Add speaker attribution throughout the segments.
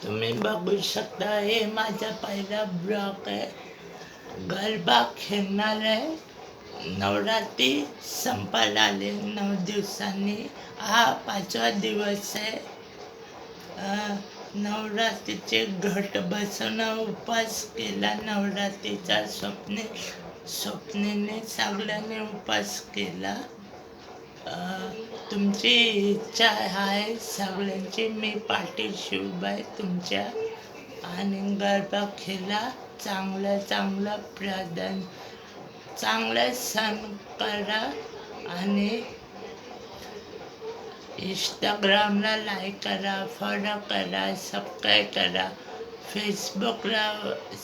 Speaker 1: तुम्ही बघू शकता, हे माझा पहिला ब्लॉग आहे. गरबा खेळणार आहे. नवरात्री संपायला आले 9 दिवसांनी. हा 5वा दिवस आहे. नवरात्रीचे घट बसवणं उपवास केला. नवरात्रीचा स्वप्नेने सगळ्यांनी उपवास केला. तुमची इच्छा आहे सगळ्यांची, मी पाठीशी उभा आहे तुमच्या. आणि गरबा खेळा, चांगलं चांगला सण करा. आणि इंस्टाग्रामला लाईक करा, फॉलो करा, सबस्क्राईब करा. फेसबुकला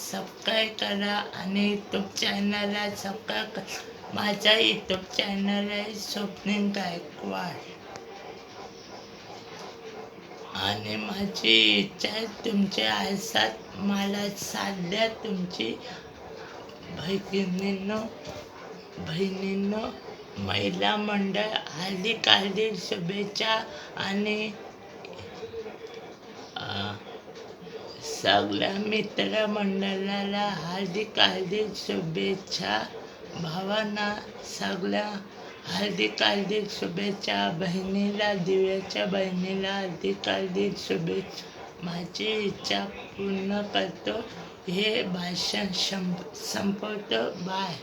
Speaker 1: सबस्क्राईब करा आणि यूट्यूब चॅनलला सबस्क्राईब करा. माझा यूट्यूब चॅनल आहे स्वप्नील गायकवाड. आणि माझी इच्छा आहे तुमचे आयुष्यात मला साथ द्या. तुमची बहिणींनो, महिला मंडळ हार्दिक शुभेच्छा. आणि सगळ्या मित्रमंडळाला हार्दिक शुभेच्छा. भावांना सगळ्या हार्दिक शुभेच्छा. बहिणीला, दिव्याच्या बहिणीला हार्दिक शुभेच्छा. माझी इच्छा पूर्ण करतो. हे भाषण संपवतो. बाय.